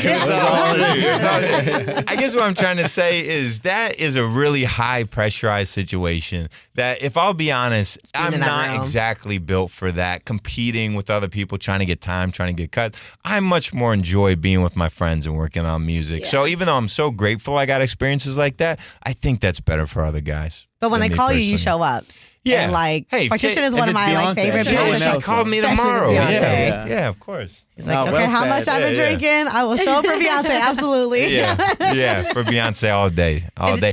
guess what I'm trying to say is that is a really high pressurized situation that, if I'll be honest, I'm in that not realm. exactly built for that, competing with other people, trying to get time, trying to get cuts. I much more enjoy being with my friends and working on music. Yeah. So even though I'm so grateful I got experiences like that, I think that's better for other guys. But when than they me call you, you personally. show up. Yeah. And like, Hey, Partition is if one of it's my Beyonce, favorite no one bands. Yeah, else she called me Especially tomorrow. if it's Beyonce. Yeah. Yeah, of course. He's like, well okay, how said. much I've been Yeah, yeah. drinking, I will show up for Beyonce. Absolutely. Yeah, for Beyonce all day.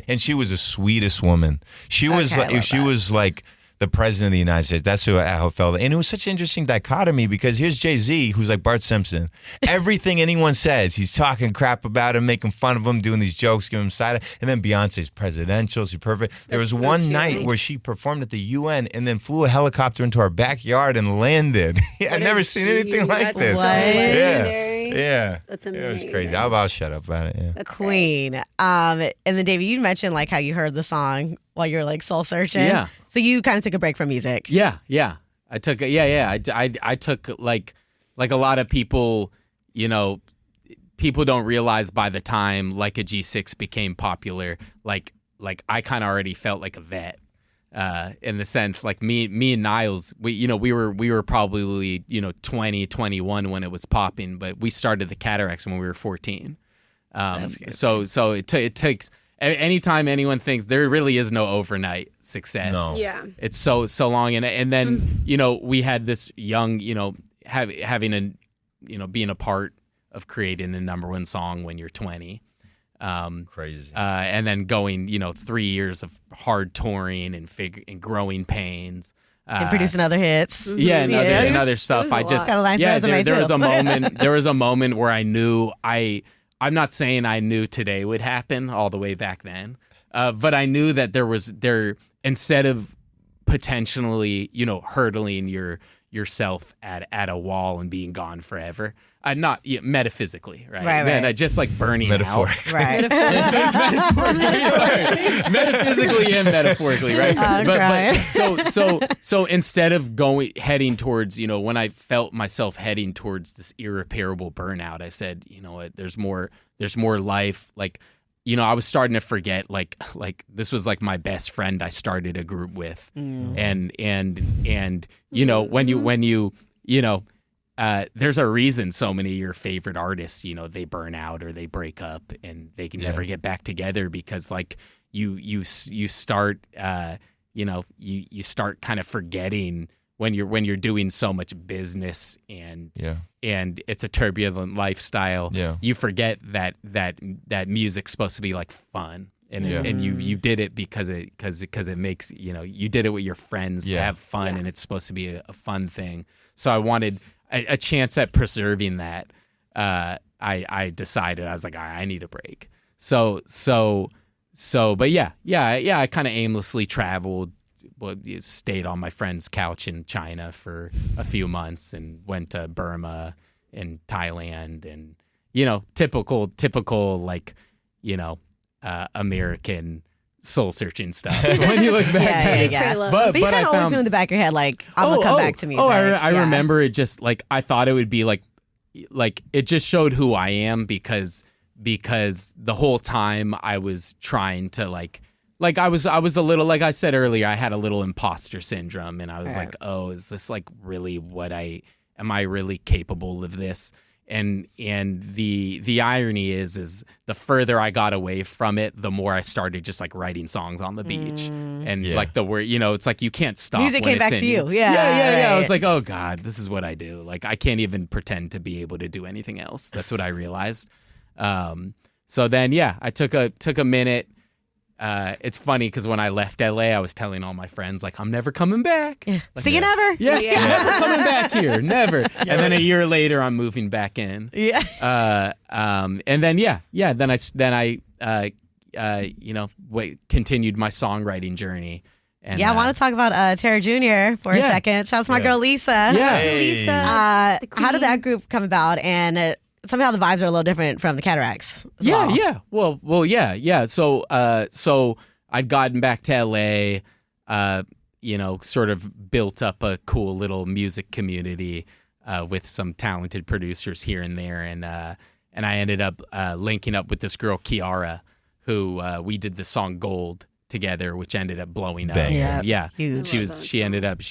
And she was the sweetest woman. She was Okay, I love that. was like the president of the United States. That's who I felt. And it was such an interesting dichotomy because here's Jay-Z, who's like Bart Simpson. Everything anyone says, he's talking crap about him, making fun of him, doing these jokes, giving him side eye. And then Beyonce's presidential. She's perfect. There was That's so one cute. night where she performed at the UN and then flew a helicopter into our backyard and landed. I've never seen anything like That's this. so What? legendary. Yeah. That's It was amazing. crazy. I'll shut up about it. Yeah. That's great. Queen. And then David, you mentioned like how you heard the song while you're like soul searching. Yeah. So you kind of took a break from music. Yeah. I took I took like a lot of people, you know, people don't realize by the time like a G6 became popular, like I kind of already felt like a vet. In the sense like me and Niles, we were probably 20, 21 when it was popping, but we started the Cataracs when we were 14. So it takes anytime anyone thinks there really is no overnight success. No. Yeah. It's so long, and then we had this young having a being a part of creating a number one song when you're 20. Crazy. And then going, 3 years of hard touring and growing pains. And producing other hits. Yeah, and other It stuff. was a lot. Got a nice resume there was too. a moment. There was a moment where I knew I I'm not saying I knew today would happen all the way back then, but I knew that there instead of potentially, hurdling yourself at a wall and being gone forever. Not metaphysically, right? Right. Then just like burning out. Right. Metaphysically and metaphorically, right? But so instead of heading towards, when I felt myself heading towards this irreparable burnout, I said, you know what, there's more life. Like, I was starting to forget, like this was like my best friend I started a group with, and when you there's a reason so many of your favorite artists, they burn out or they break up and they can never get back together because like you start you start kind of forgetting when you're doing so much business and it's a turbulent lifestyle. You forget that music's supposed to be like fun. And you did it because it makes you did it with your friends to have fun and it's supposed to be a fun thing. So I wanted a chance at preserving that. I decided I was like, all right, I need a break. But I kind of aimlessly traveled, stayed on my friend's couch in China for a few months and went to Burma and Thailand and typical like American soul searching stuff when you look back. But you kind of always knew in the back of your head, like, I'm gonna come back to music. I remember it just like I thought it would be like it just showed who I am because the whole time I was trying to like I was a little, like I said earlier, I had a little imposter syndrome and I was like, oh, is this like really am I really capable of this? And the irony is the further I got away from it, the more I started just like writing songs on the beach and like the word, it's like you can't stop. Music when came back in to you. Yeah. I was like, oh God, this is what I do. Like I can't even pretend to be able to do anything else. That's what I realized. So then, I took a minute. It's funny because when I left LA, I was telling all my friends, like, I'm never coming back. Yeah. Like, See you never? Yeah, never coming back here. Never. And then a year later, I'm moving back in. Yeah. And then, then I continued my songwriting journey. And, I want to talk about Tara Jr. for a second. Shout out to my girl, Lisa. Yeah. Hey. Lisa. How did that group come about? And somehow the vibes are a little different from the Cataracs. Yeah. Well, yeah. So I'd gotten back to LA, sort of built up a cool little music community with some talented producers here and there, and I ended up linking up with this girl Kiara, who we did the song Gold together, which ended up blowing up. Huge. She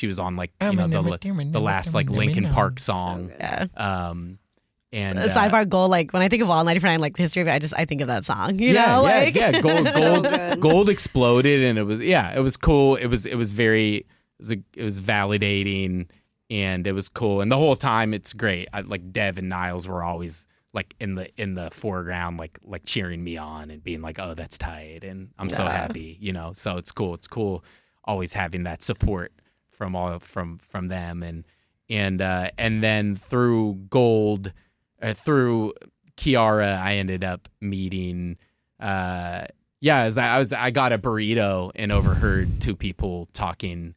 was on like the last like Linkin Park song. Yeah. And sidebar Gold, like when I think of All 94.9, like the history of it, I think of that song. Gold exploded, and it was cool. It was validating, and it was cool. And the whole time, it's great. Like Dev and Niles were always like in the foreground, like cheering me on and being like, "Oh, that's tight," and I'm so happy, So it's cool. It's cool always having that support from them, and then through Gold. Through Kiara, I ended up meeting. I got a burrito and overheard two people talking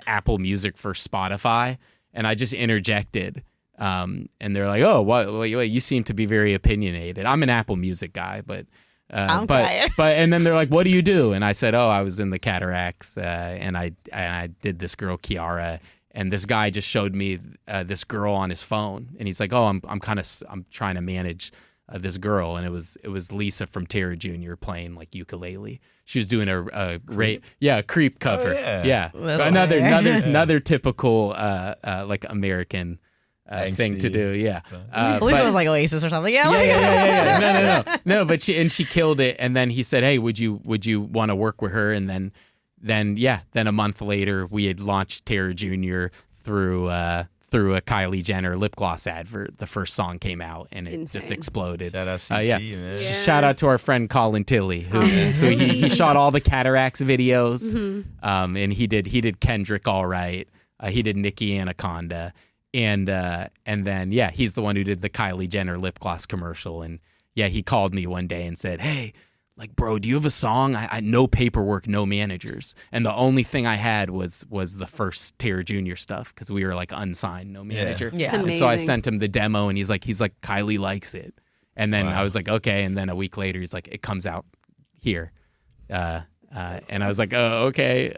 Apple Music for Spotify, and I just interjected. And they're like, "Oh, wait, you seem to be very opinionated." I'm an Apple Music guy, but and then they're like, "What do you do?" And I said, "Oh, I was in the Cataracts, and I did this girl Kiara." And this guy just showed me this girl on his phone, and he's like, "Oh, I'm trying to manage this girl," and it was Lisa from Tara Jr. playing like ukulele. She was doing a Creep cover. Oh, yeah. Another typical like American thing to do. Yeah, Lisa was like Oasis or something. Yeah. No, but she killed it. And then he said, "Hey, would you want to work with her?" And then a month later, we had launched Tara Jr. through a Kylie Jenner lip gloss advert. The first song came out, and it just exploded. Shout out CT, man. Shout out to our friend Colin Tilley, who so he shot all the Cataracts videos, and he did Kendrick All Right. He did Nicki Anaconda, and then he's the one who did the Kylie Jenner lip gloss commercial, and he called me one day and said, "Hey, like, bro, do you have a song? I no paperwork, no managers, and the only thing I had was the first Terror Jr. stuff because we were like unsigned, no manager. Yeah. And so I sent him the demo, and he's like, Kylie likes it, and then I was like, okay, and then a week later, he's like, it comes out here, and I was like, oh, okay,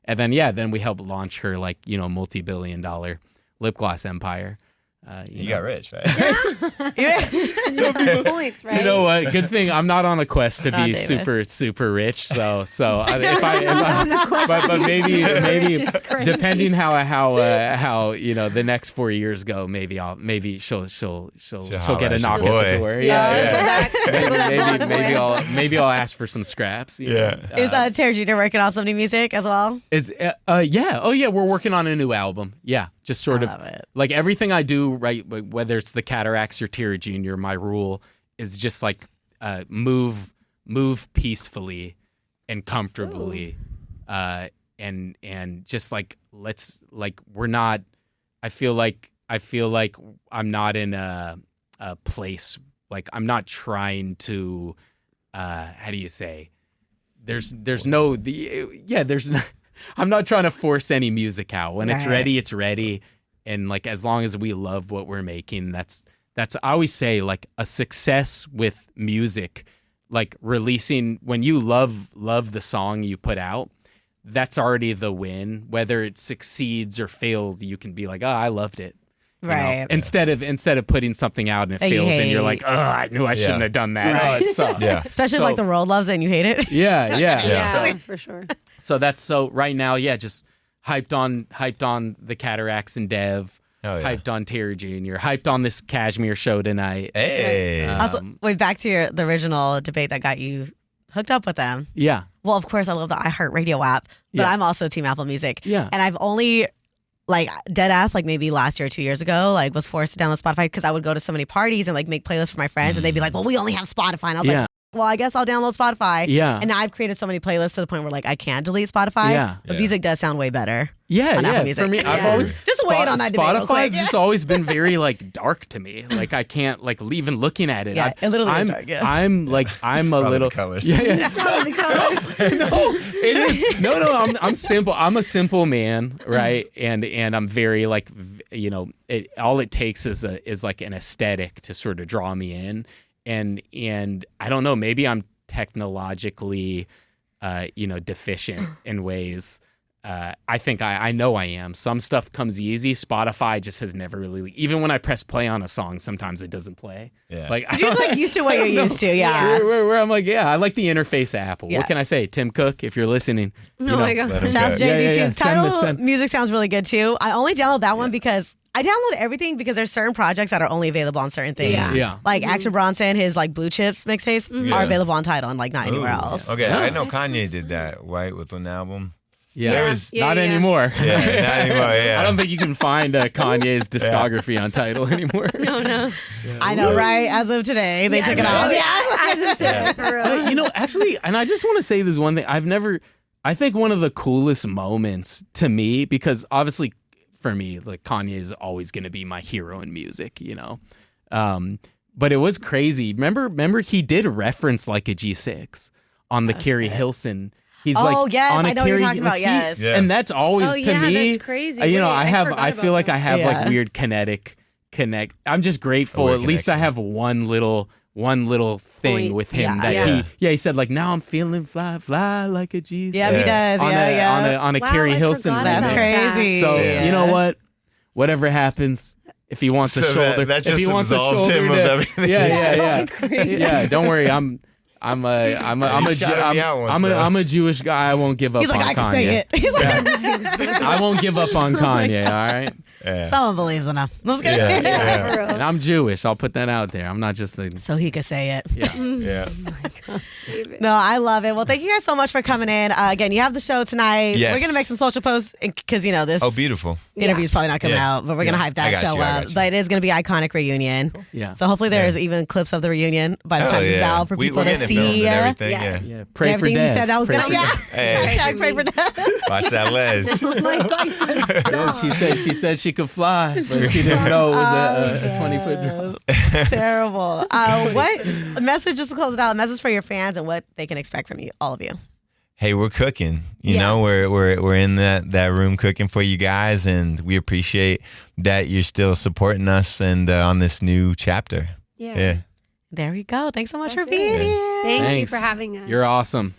and then then we helped launch her like multi-billion-dollar lip gloss empire. You got rich, right? Points, right? You know what? Good thing I'm not on a quest to be David. super rich. So but maybe depending how the next 4 years go, maybe she'll get a knock at the door. Maybe I'll ask for some scraps. Is Terror Jr. working on some new music as well? We're working on a new album. Yeah, just sort love of it. like everything I do, right? Whether it's the Cataracs or Terror Jr., my rule is just like move peacefully and comfortably, and just like we're not. I feel like I'm not in a place like I'm not trying to. How do you say? There's no. I'm not trying to force any music out. When it's ready, it's ready. And like as long as we love what we're making, that's I always say like a success with music, like releasing when you love the song you put out, that's already the win. Whether it succeeds or fails, you can be like, oh, I loved it. Right. Instead of putting something out and it fails and you're like, oh, I knew I shouldn't have done that. Right. Oh, it sucked. Especially like the world loves it and you hate it. Yeah, for sure. So right now, just hyped on the Cataracts and Dev, hyped on Terror Jr., hyped on this Cashmere show tonight. Hey. Also, wait, back to the original debate that got you hooked up with them. Yeah. Well, of course, I love the iHeartRadio app, but I'm also Team Apple Music. Yeah. And I've only, like, dead ass, like maybe last year or 2 years ago, like was forced to download Spotify because I would go to so many parties and like make playlists for my friends and they'd be like, well, we only have Spotify. And I was like, well, I guess I'll download Spotify. Yeah. And now I've created so many playlists to the point where like I can't delete Spotify. Yeah. But music does sound way better. Yeah, on Apple Music. For me, I've always just wait on that debate real quick. Spotify's just always been very like dark to me. Like I can't like even looking at it. Yeah, it literally is dark. Yeah. I'm a little. Colors. Yeah. Probably the colors. No, it is. No. I'm simple. I'm a simple man, right? And I'm very like all it takes is like an aesthetic to sort of draw me in, and I don't know. Maybe I'm technologically, deficient in ways. I think I know I am. Some stuff comes easy. Spotify just has never really. Even when I press play on a song, sometimes it doesn't play. Yeah. Like You're like used to what you're used to. Yeah. Where I'm like, I like the interface of Apple. Yeah. What can I say, Tim Cook? If you're listening, Oh my God. Let 'em Shout out to go. Jay-Z Yeah. too. Tidal Send. music sounds really good too. I only download that one because I download everything because there's certain projects that are only available on certain things. Yeah. Like Action Bronson, his like Blue Chips mixtapes are available on Tidal and like not anywhere else. Okay, I know Kanye did that, right, with an album. Yeah, Yeah, not yeah. anymore. Yeah, not anymore. Yeah. I don't think you can find Kanye's discography on Tidal anymore. No. I know, right? As of today, they took it off. Yeah. As of today, for real. Actually, and I just want to say this one thing. I think one of the coolest moments to me, because obviously for me, like Kanye is always going to be my hero in music, but it was crazy. Remember he did reference like a G6 on the Carrie Hilson. He's yes, on a I know what you're Carrie- talking about, yes. Yeah. And that's always to me. That's crazy. I Wait, forgot I feel about like that. I have Yeah. like weird connect. I'm just grateful. weird At least I have one little thing Point. with him Yeah. that he said like, now I'm feeling fly like a G6. Yeah, he does. On a Wow, Carrie I Hilson forgot That's about remix. that. crazy. So Yeah. you know what? Whatever happens, if he wants a So shoulder, that if just he wants a absolved shoulder, him of to- everything. yeah. Crazy. Yeah, don't worry. I'm a shouted me out once, though. I'm a Jewish guy. I won't give up He's like, on I can Kanye. say it. He's like, I won't give up on Kanye. All right. Yeah. someone believes in him. I'm just kidding. Yeah, yeah. For real. And I'm Jewish. I'll put that out there. I'm not just the. So he could say it. Yeah. Yeah. David. No, I love it. Well, thank you guys so much for coming in. Again, you have the show tonight. Yes. We're going to make some social posts because, this Oh, beautiful. interview's probably not coming Yeah. out, but we're going to hype I that got show you, I up. got you. But it is going to be iconic reunion. Yeah. So hopefully there's even clips of the reunion by the Hell time this is yeah. out for We're people to getting it filmed see. and everything. Yeah. Yeah. Yeah. Pray for Everything you death. said that was Pray going for to, death. Hey. Hashtag pray for death. Watch that ledge. Oh my God. Yeah, she said she could fly, but she didn't know it was a 20-foot drop. Terrible. What a message, just to close it out, a message for your fans and what they can expect from you, all of you. Hey, we're cooking. You Yeah. know, we're in that room cooking for you guys, and we appreciate that you're still supporting us and on this new chapter. Yeah. Yeah. There we go. Thanks so much That's for being it. here. Thank Thanks. you for having us. You're awesome.